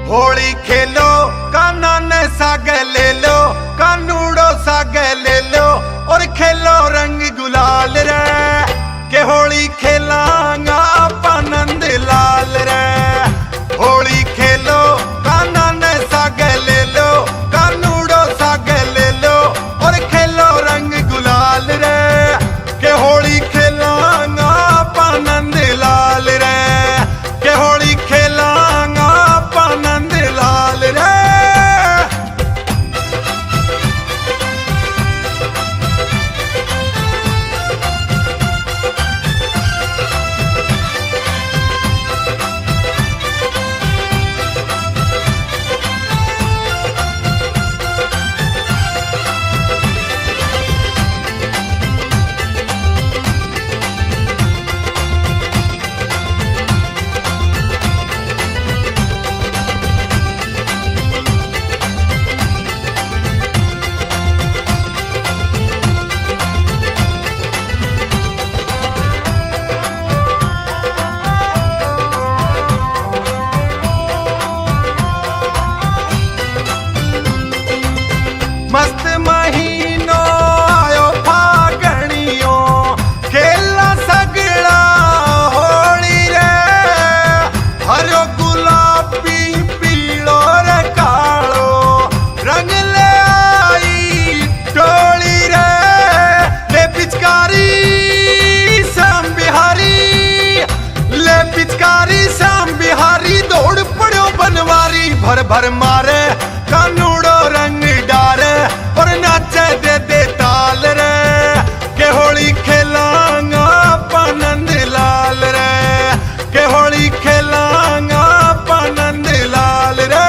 होली खेलो कानन साग ले लो, कानूड़ो साग ले लो और खेलो रंग गुलाल रे, के होली खेलांगा आनंद लाल रे। होली खेलो कानन साग ले लो, कानूड़ो साग ले लो और खेलो रंग गुलाल रे, के होली खेलांगा आनंद लाल रे, के होली खेलांगा आनंद लाल रे। मस्त महीनो आयो फागणियो, खेला सगड़ा होली रे, हरो गुलाबी पीलो रे कालो रंग ले आई टोली रे। ले पिचकारी श्याम बिहारी, ले पिचकारी श्याम बिहारी, दौड़ पड़ो बनवारी भर भर मारे कानूड़ो रंग डारे और नाचे दे दे ताल रे, के होली खेलांगा आनंद लाल रे, के होली खेलांगा आनंद लाल रे।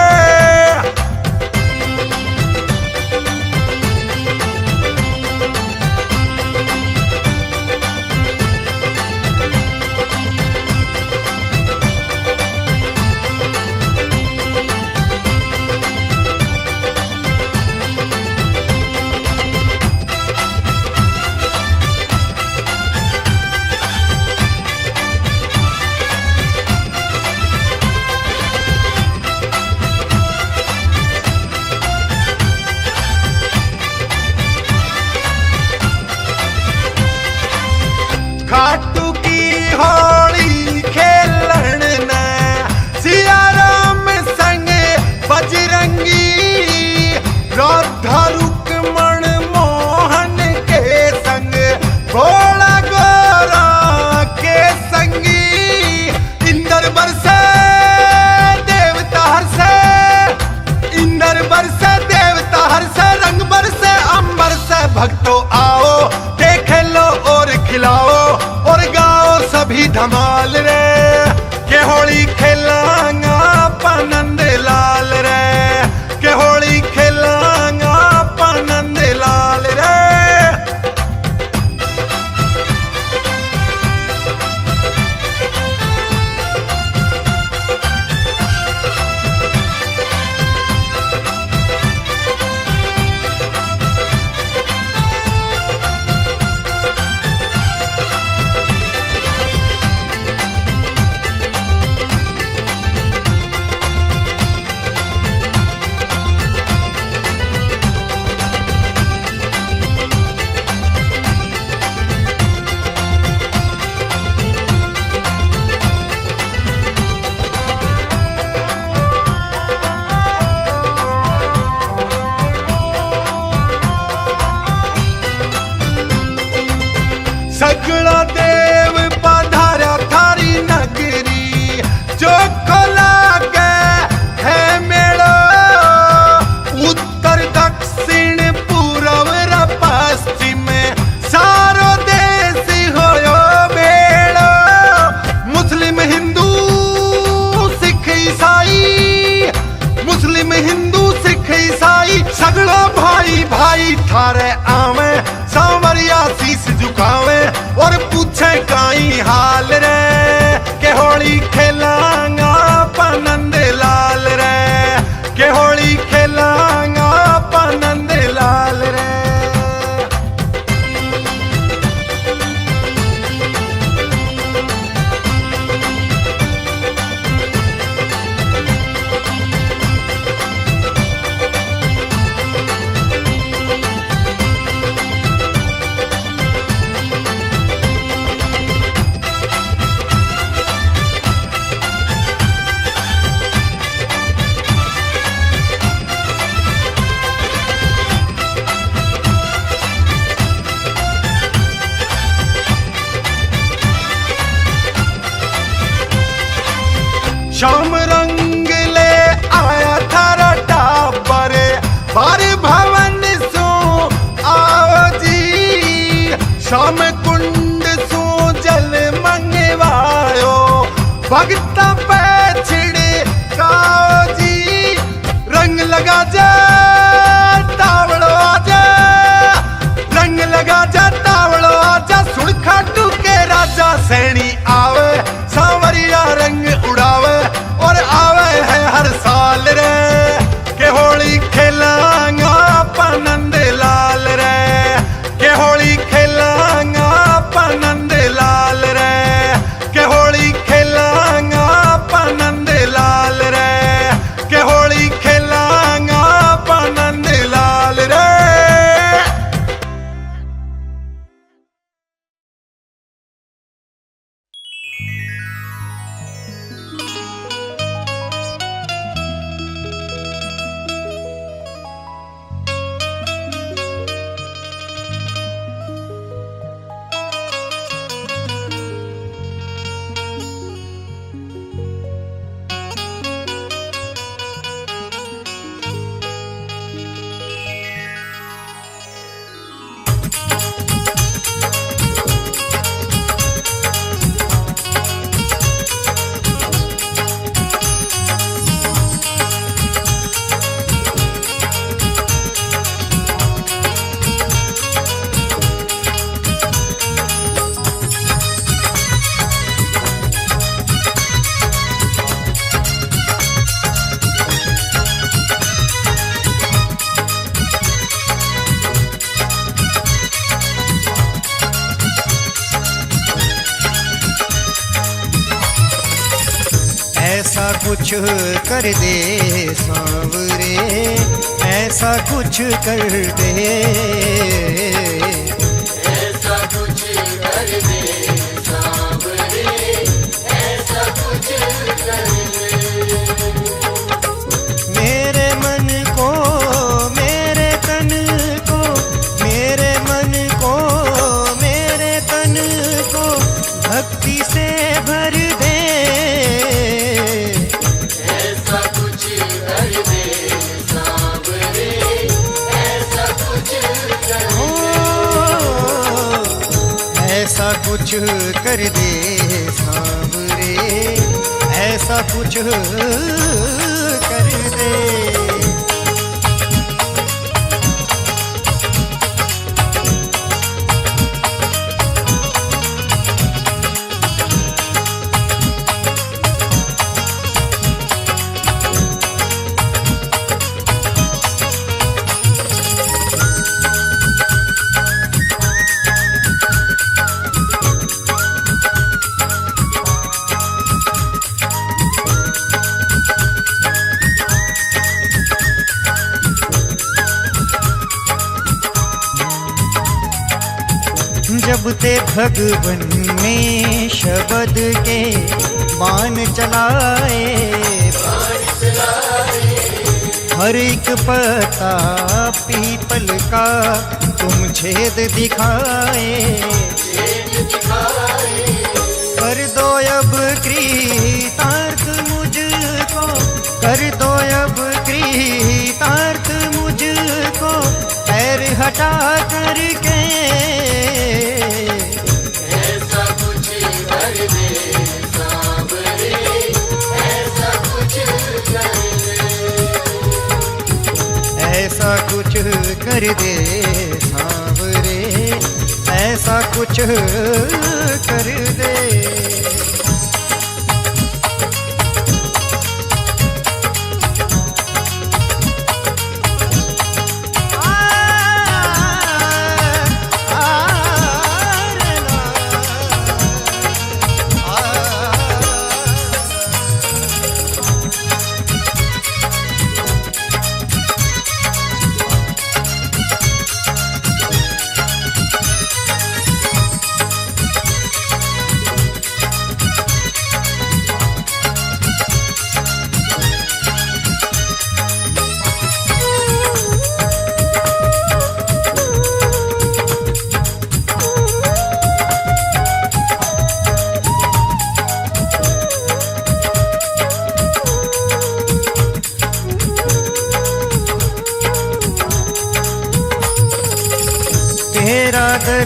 शाम रंग ले आया थारा टाबर बार भवन सो आओ जी शाम कुंड सो जल मंगवायो भगत पे छिड़े काओ जी रंग लगा जा तावड़ो आजा रंग लगा जा तावड़ो आजा सुन खाटू के राजा सैनी आवे सांवरिया रंग उड़ावे और आवे है हर साल रे के होली खेलांगा पनंद लाल रे के होली खेलांगा पनंद लाल रे के होली खेलांगा पनंद लाल रे के होली खेलांगा पनंद लाल रे। ऐसा कुछ कर दे सांवरे ऐसा कुछ कर दे ऐसा कुछ कर दे सांवरे ऐसा कुछ कर दे मेरे मन को मेरे तन को मेरे मन को मेरे तन को भक्ति से भर दे ऐसा कुछ कर दे सांवरे ऐसा कुछ कर ऐसा कुछ कर दे सांवरे ऐसा कुछ कर दे। जब ते भगवन में शब्द के बाण चलाए हर एक पत्ता पीपल का तुम छेद दिखाए कर दो अब कृतार्थ मुझको कर दो अब कृतार्थ मुझको पैर हटा करके ऐसा कुछ कर दे सांवरे ऐसा कुछ कर दे ऐसा कुछ कर दे सांवरे ऐसा कुछ कर दे।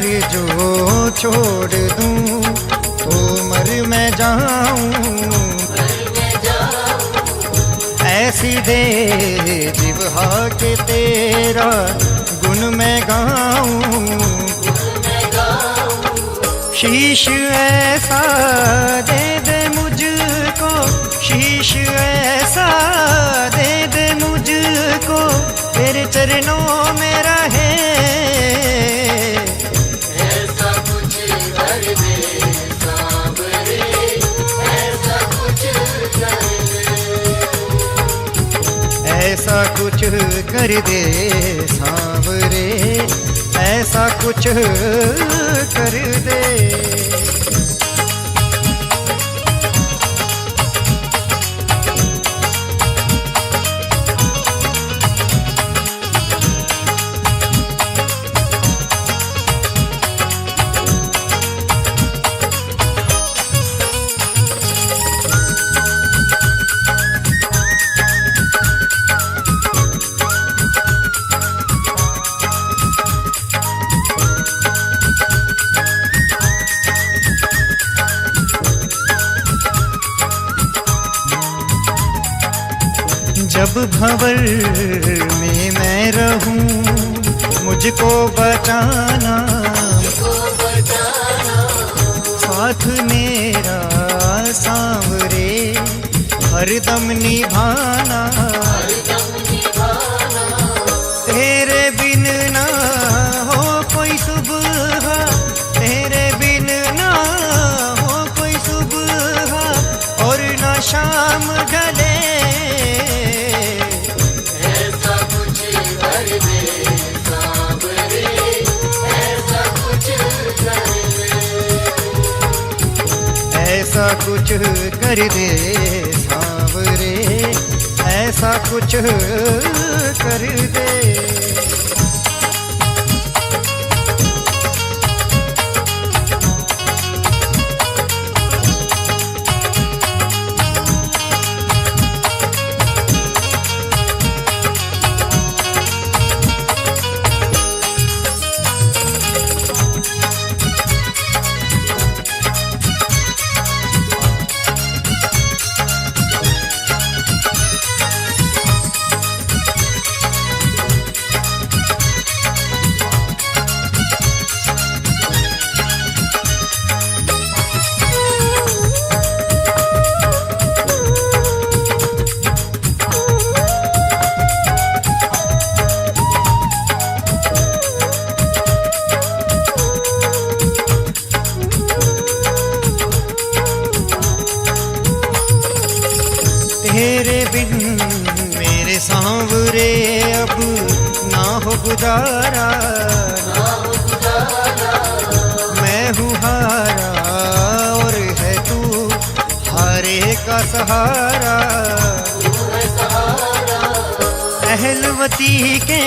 अगर जो छोड़ दूं तो मर मैं जाऊं। ऐसी दे जिह्वा के तेरा गुण मैं गाऊं। शीश ऐसा दे दे मुझको, शीश ऐसा दे दे मुझको, तेरे चरणों में रहे। ऐसा कुछ कर दे सांवरे, ऐसा कुछ कर दे। ऐसा कुछ कर दे सांवरे, ऐसा कुछ कर दे। जब भंवर में मैं रहूं मुझको बचाना, साथ मेरा सांवरे हरदम निभाना। तेरे बिन ना हो कोई सुबह, तेरे बिन ना हो कोई सुबह और ना शाम ढले। ऐसा कुछ कर दे सांवरे, ऐसा कुछ कर दे। तेरे बिन मेरे सांवरे अब ना हो गुजारा। मैं हूँ हारा और है तू हारे का सहारा। अहलवती के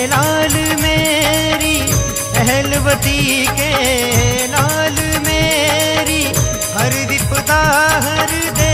लाल मेरी, अहलवती के लाल मेरी हर विपदा हर दे।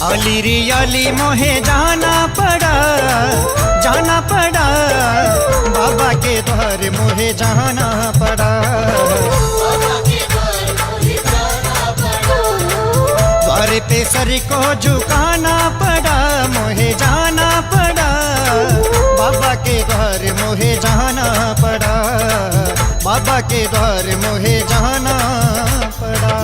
आली रे आली मोहे जाना पड़ा, जाना पड़ा, बाबा के द्वार मोहे जाना पड़ा। द्वार पे सर को झुकाना पड़ा, मोहे जाना पड़ा, बाबा के द्वार मोहे जाना पड़ा, बाबा के द्वार मोहे जाना पड़ा।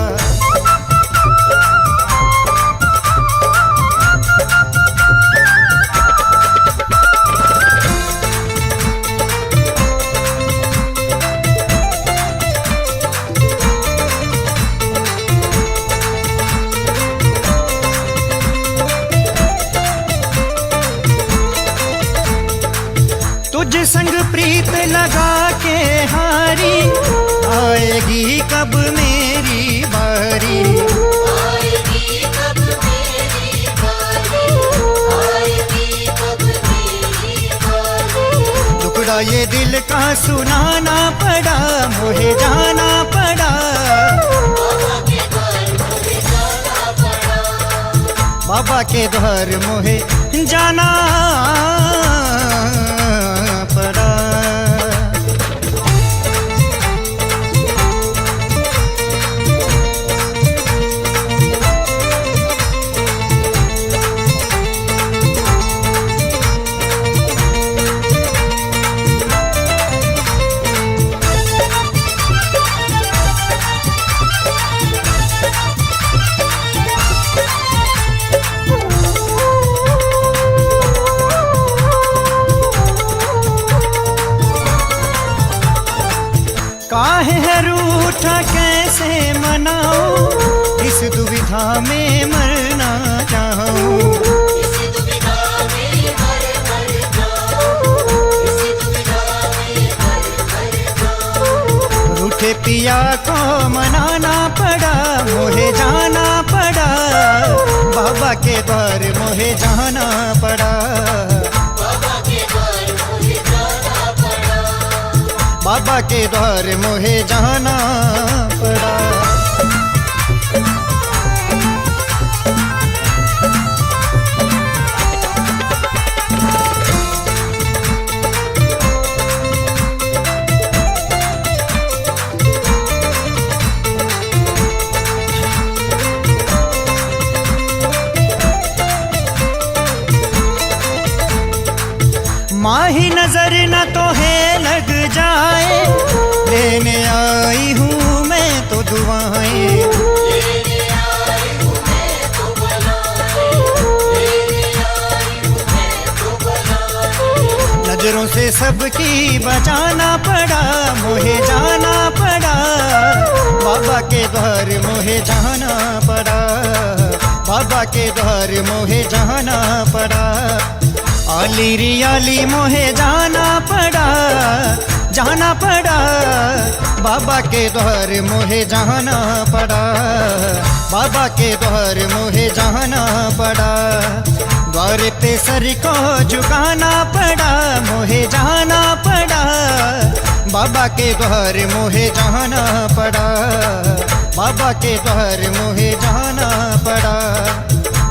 तुझ संग प्रीत लगा के हारी, आएगी कब मेरी बारी। आएगी कब मेरी बारी, आएगी कब मेरी बारी। टुकड़ा ये दिल का सुनाना पड़ा, मोहे जाना पड़ा, बाबा के द्वार मोहे जाना पड़ा। बाबा के द्वार मोहे जाना पड़ा। काहे है रूठा कैसे मनाऊं, इस दुविधा में मरना चाहूं। इस दुविधा में मर जाऊं, इस दुविधा में मर जाऊं। रूठे पिया को मनाना पड़ा, मोहे जाना पड़ा, बाबा के द्वार मोहे जाना पड़ा। बाबा के द्वार मोहे जाना पड़ा। बाबा के द्वार मोहे जाना पड़ा। माही नजर न तो है लग जाए, लेने आई हूँ मैं तो दुआएं। लेने आई हूँ मैं तो बुलाए, लेने आई हूँ मैं तो बुलाए। नजरों से सबकी बचाना पड़ा, मोहे जाना पड़ा, बाबा के द्वार मोहे जाना पड़ा, बाबा के द्वार मोहे जाना पड़ा। आली रियाली मोहे जाना पड़ा, जाना पड़ा, बाबा के द्वार मोहे जाना पड़ा, बाबा के द्वार मोहे जाना पड़ा। द्वार पे सर को झुकाना पड़ा, मोहे जाना पड़ा, बाबा के द्वार मोहे जाना पड़ा, बाबा के द्वार मोहे जाना पड़ा।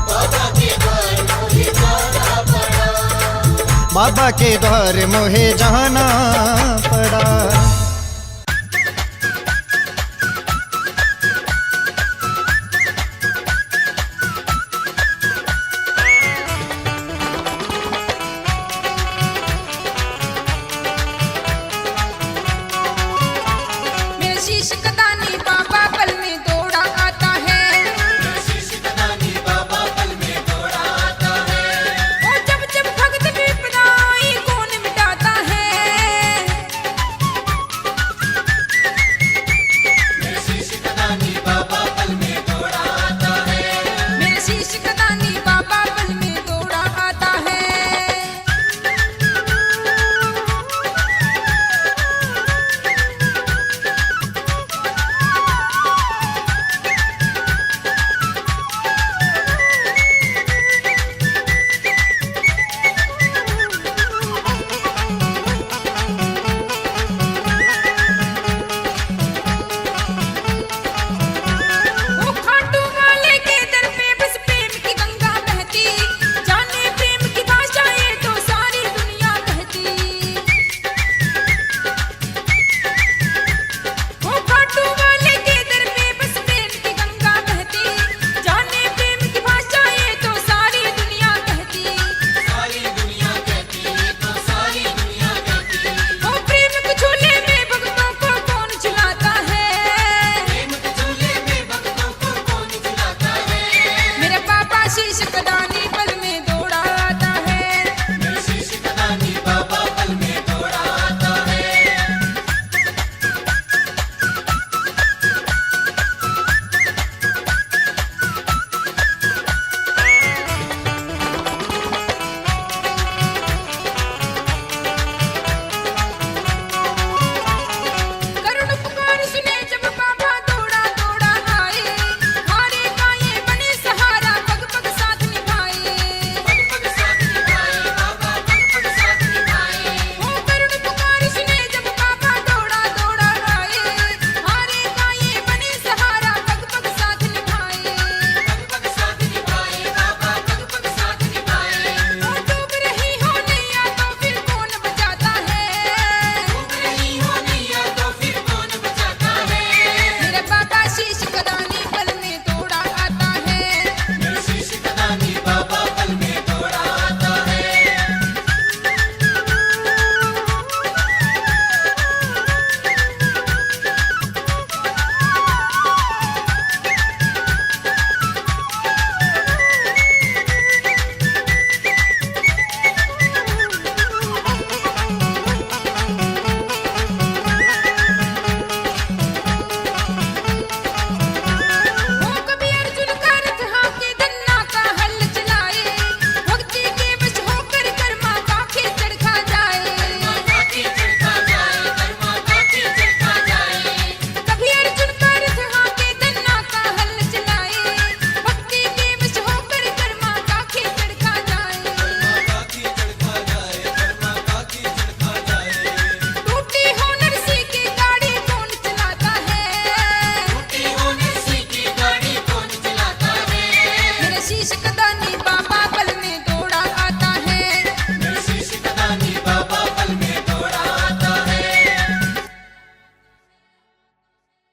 बाबा के द्वार मोहे जाना पड़ा। बाबा के द्वार मोहे जाना पड़ा।